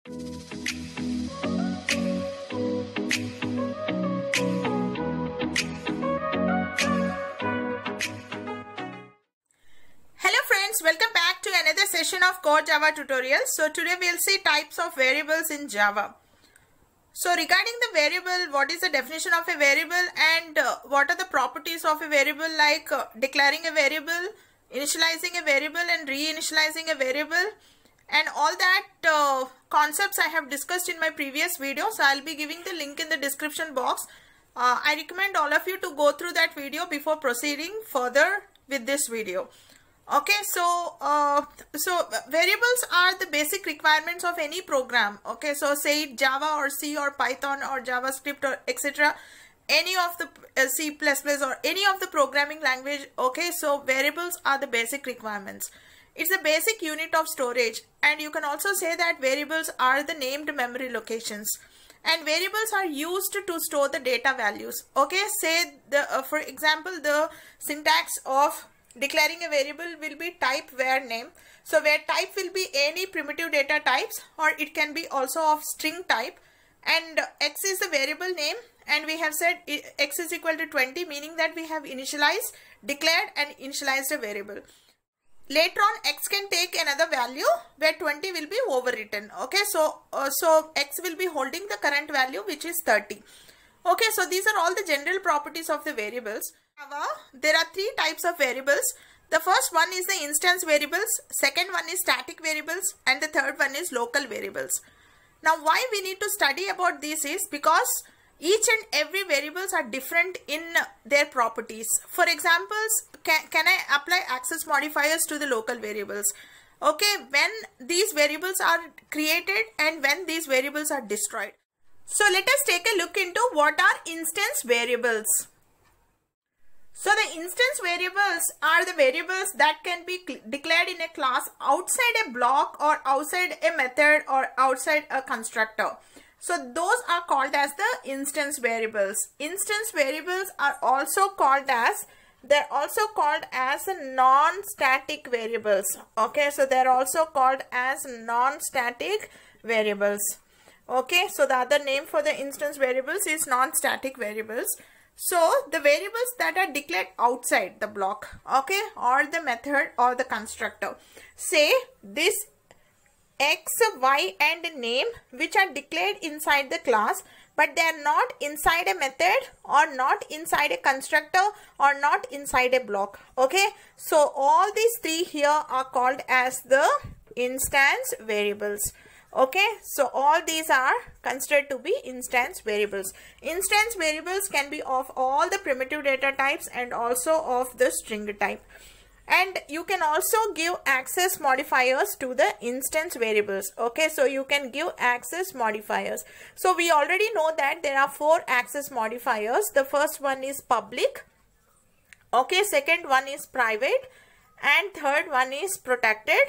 Welcome back to another session of Core Java tutorials. So today we'll see types of variables in Java. So regarding the variable, what is the definition of a variable and what are the properties of a variable, like declaring a variable, initializing a variable and reinitializing a variable, and all that concepts I have discussed in my previous video. So I'll be giving the link in the description box. I recommend all of you to go through that video before proceeding further with this video. Okay, so variables are the basic requirements of any program. Okay, so say it Java or C or Python or JavaScript or etc. Any of the C++ or any of the programming language. Okay, so variables are the basic requirements. It's a basic unit of storage, and you can also say that variables are the named memory locations. And variables are used to store the data values. Okay, say the for example, the syntax of declaring a variable will be type var name. So where type will be any primitive data types, or it can be also of string type, and x is the variable name, and we have said x is equal to 20, meaning that we have initialized, declared and initialized a variable. Later on x can take another value where 20 will be overwritten. Okay, so x will be holding the current value, which is 30. Okay, so these are all the general properties of the variables. There are three types of variables. The first one is the instance variables, second one is static variables, and the third one is local variables. Now why we need to study about this is because each and every variables are different in their properties. For examples, can I apply access modifiers to the local variables? Okay, when these variables are created and when these variables are destroyed. So let us take a look into what are instance variables. So the instance variables are the variables that can be declared in a class outside a block or outside a method or outside a constructor. So those are called as the instance variables. Instance variables are also called as, they're also called as non-static variables. Okay, so they're also called as non-static variables. Okay, so the other name for the instance variables is non-static variables. So the variables that are declared outside the block, okay, or the method or the constructor. Say this x, y and name, which are declared inside the class, but they are not inside a method or not inside a constructor or not inside a block. Okay, so all these three here are called as the instance variables. Okay, so all these are considered to be instance variables. Instance variables can be of all the primitive data types and also of the string type. And you can also give access modifiers to the instance variables. Okay, so you can give access modifiers. So we already know that there are 4 access modifiers. The first one is public. Okay, second one is private, and third one is protected,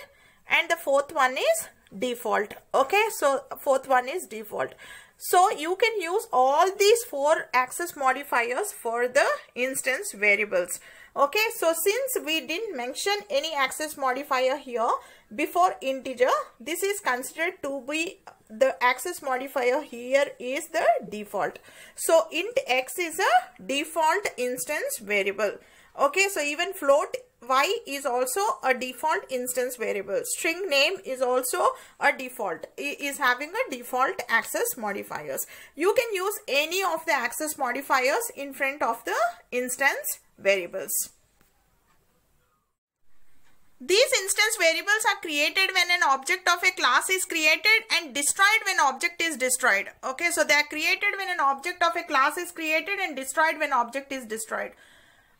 and the fourth one is default. Okay, so fourth one is default. So you can use all these 4 access modifiers for the instance variables. Okay, so since we didn't mention any access modifier here before integer, this is considered to be the access modifier here is the default. So int x is a default instance variable. Okay, so even float y is also a default instance variable. String name is also a default, is having a default access modifiers. You can use any of the access modifiers in front of the instance variables. These instance variables are created when an object of a class is created and destroyed when object is destroyed. Okay, so they are created when an object of a class is created and destroyed when object is destroyed.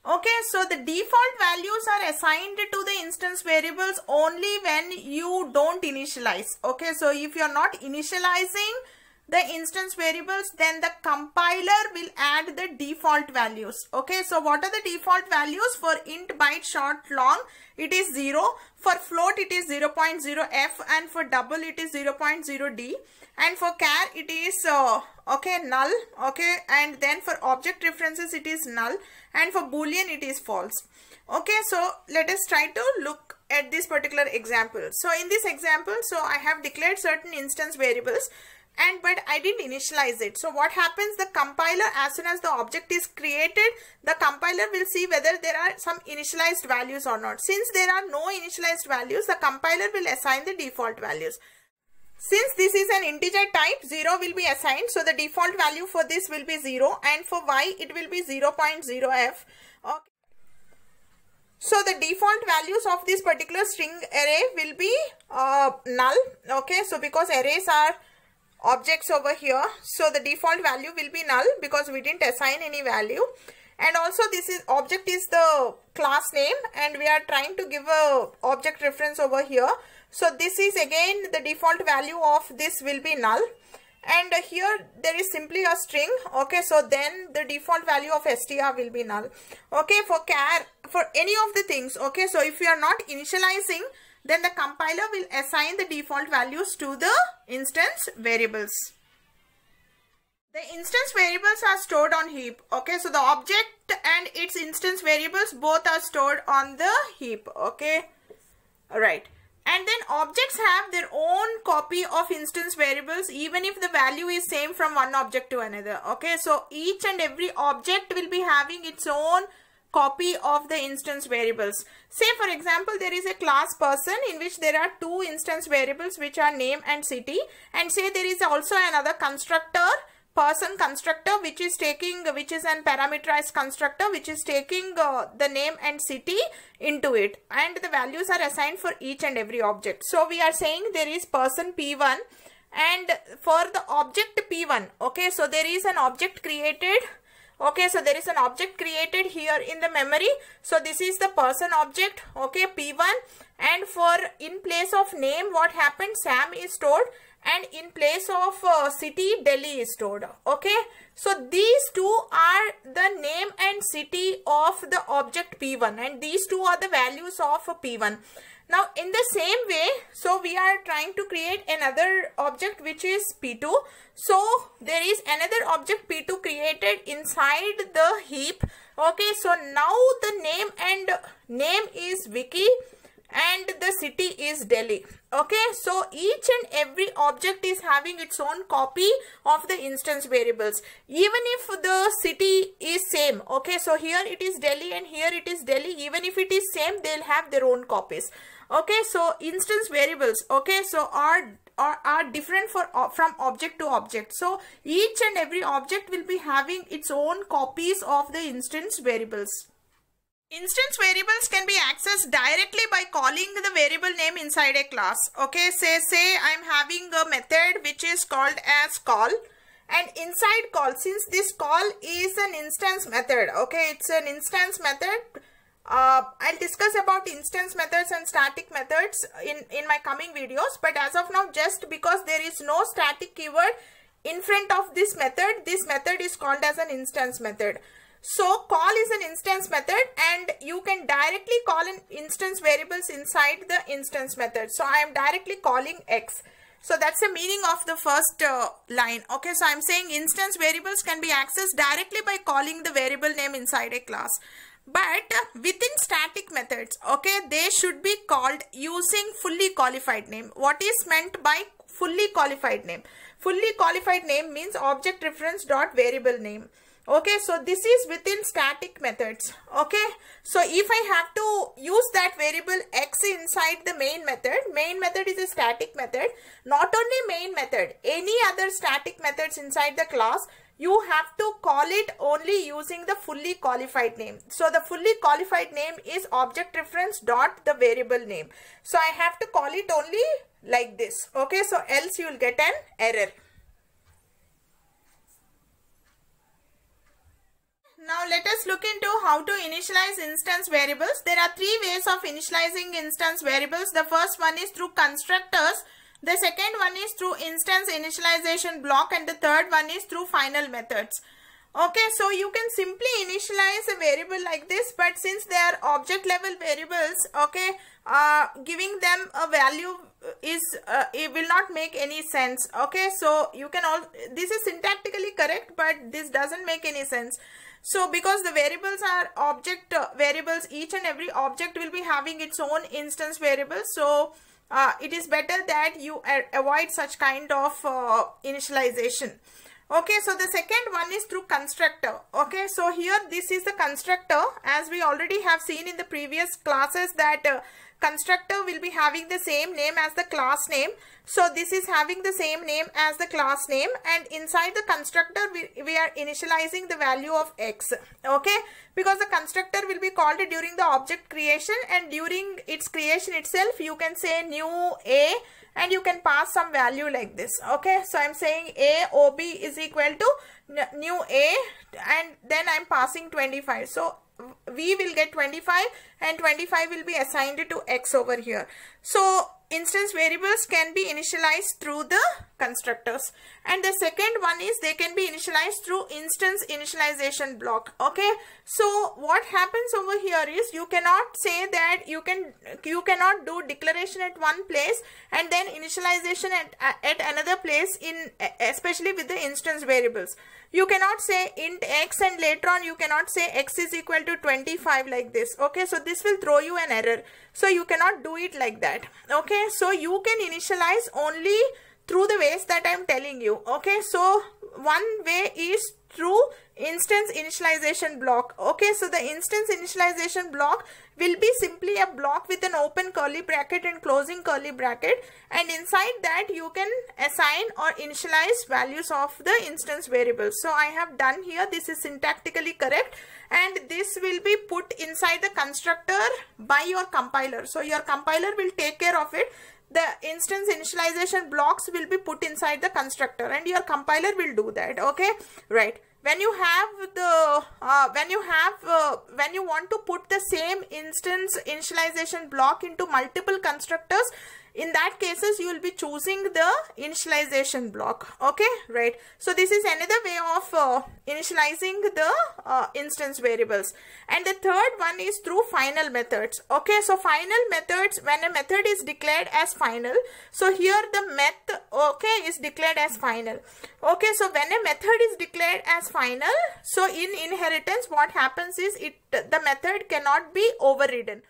Okay, so the default values are assigned to the instance variables only when you don't initialize. Okay, so if you are not initializing the instance variables, then the compiler will add the default values. Okay, so what are the default values? For int, byte, short, long, it is 0. For float, it is 0.0f, and for double, it is 0.0d, and for char, it is okay, null. Okay, and then for object references, it is null, and for boolean, it is false. Okay, so let us try to look at this particular example. So in this example, so I have declared certain instance variables, but I didn't initialize it. So what happens, the compiler, as soon as the object is created, the compiler will see whether there are some initialized values or not. Since there are no initialized values, the compiler will assign the default values. Since this is an integer type, 0 will be assigned. So the default value for this will be 0, and for y it will be 0.0f. Okay. So the default values of this particular string array will be null. Okay, so because arrays are objects over here, so the default value will be null because we didn't assign any value. And also this is object is the class name, and we are trying to give a object reference over here. So this is again the default value of this will be null, and here there is simply a string. Okay, so then the default value of str will be null. Okay, for any of the things. Okay, so if you are not initializing, then the compiler will assign the default values to the instance variables. The instance variables are stored on heap. Okay, so the object and its instance variables both are stored on the heap. Okay, alright. And then objects have their own copy of instance variables even if the value is same from one object to another. Okay, so each and every object will be having its own copy of the instance variables. Say for example, there is a class person in which there are two instance variables which are name and city, and say there is also another constructor, person constructor, which is an parameterized constructor which is taking the name and city into it, and the values are assigned for each and every object. So we are saying there is person P1, and for the object P1, okay, so there is an object created. Okay, so there is an object created here in the memory. So this is the person object, okay, P1, and for in place of name, what happened, Sam is stored, and in place of city, Delhi is stored. Okay, so these two are the name and city of the object P1, and these two are the values of P1. Now in the same way, so we are trying to create another object which is P2. So there is another object P2 created inside the heap. Okay, so now the name is Vicky and the city is Delhi. Okay, so each and every object is having its own copy of the instance variables, even if the city is same. Okay, so here it is Delhi and here it is Delhi. Even if it is same, they'll have their own copies. Okay, so instance variables, okay, so are different from object to object. So each and every object will be having its own copies of the instance variables. Instance variables can be accessed directly by calling the variable name inside a class. Okay, say I'm having a method which is called as call, and inside call, since this call is an instance method, okay, it's an instance method. I'll discuss about instance methods and static methods in my coming videos, but as of now, just because there is no static keyword in front of this method is called as an instance method. So call is an instance method, and you can directly call an instance variables inside the instance method. So I am directly calling X. So that's the meaning of the first line. Okay, so I'm saying instance variables can be accessed directly by calling the variable name inside a class. But within static methods, okay, they should be called using fully qualified name. What is meant by fully qualified name? Fully qualified name means object reference dot variable name. Okay, so this is within static methods. Okay, so if I have to use that variable X inside the main method is a static method. Not only main method, any other static methods inside the class, you have to call it only using the fully qualified name. So the fully qualified name is object reference dot the variable name. So I have to call it only like this. Okay, so else you will get an error. Now let us look into how to initialize instance variables. There are three ways of initializing instance variables. The first one is through constructors. The second one is through instance initialization block, and the third one is through final methods. Okay, so you can simply initialize a variable like this, but since they are object level variables, okay, giving them a value it will not make any sense. Okay, so you can all, this is syntactically correct, but this doesn't make any sense. So because the variables are object variables, each and every object will be having its own instance variables. So it is better that you avoid such kind of initialization. Okay, so the second one is through constructor. Okay, so here this is the constructor, as we already have seen in the previous classes that constructor will be having the same name as the class name. So this is having the same name as the class name, and inside the constructor we are initializing the value of x. Okay, because the constructor will be called during the object creation, and during its creation itself you can say new a and you can pass some value like this. Okay, so I'm saying a ob is equal to new a, and then I'm passing 25. So we will get 25 and 25 will be assigned to x over here. So instance variables can be initialized through the constructors. And the second one is they can be initialized through instance initialization block. Okay, so what happens over here is you cannot say that you cannot do declaration at one place and then initialization at another place, in especially with the instance variables. You cannot say int x and later on you cannot say x is equal to 25 like this. Okay, so this will throw you an error. So you cannot do it like that. Okay, so you can initialize only through the ways that I am telling you. Okay, so one way is through instance initialization block. Okay, so the instance initialization block will be simply a block with an open curly bracket and closing curly bracket, and inside that you can assign or initialize values of the instance variables. So I have done here, this is syntactically correct, and this will be put inside the constructor by your compiler. So your compiler will take care of it. The instance initialization blocks will be put inside the constructor and your compiler will do that. Okay, right. When you have the when you want to put the same instance initialization block into multiple constructors, in that cases you will be choosing the initialization block. Okay, right. So this is another way of initializing the instance variables. And the third one is through final methods. Okay, so final methods, when a method is declared as final, so here the method, okay, is declared as final. Okay, so when a method is declared as final, so in inheritance what happens is the method cannot be overridden.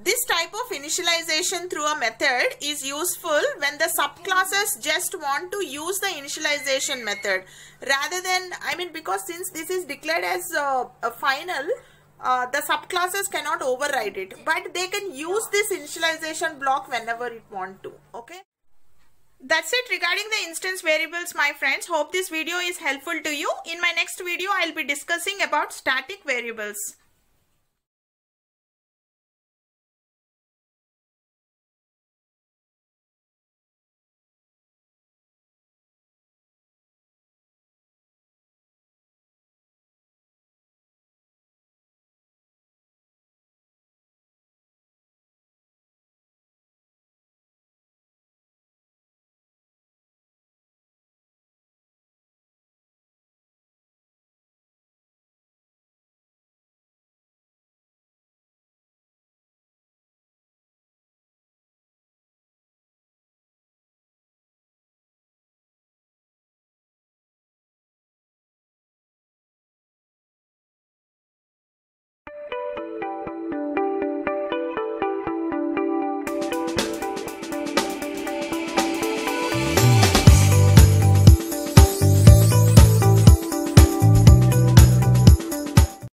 This type of initialization through a method is useful when the subclasses just want to use the initialization method rather than, I mean, because since this is declared as a final, the subclasses cannot override it, but they can use this initialization block whenever it want to. Okay, that's it regarding the instance variables, my friends. Hope this video is helpful to you. In my next video, I'll be discussing about static variables.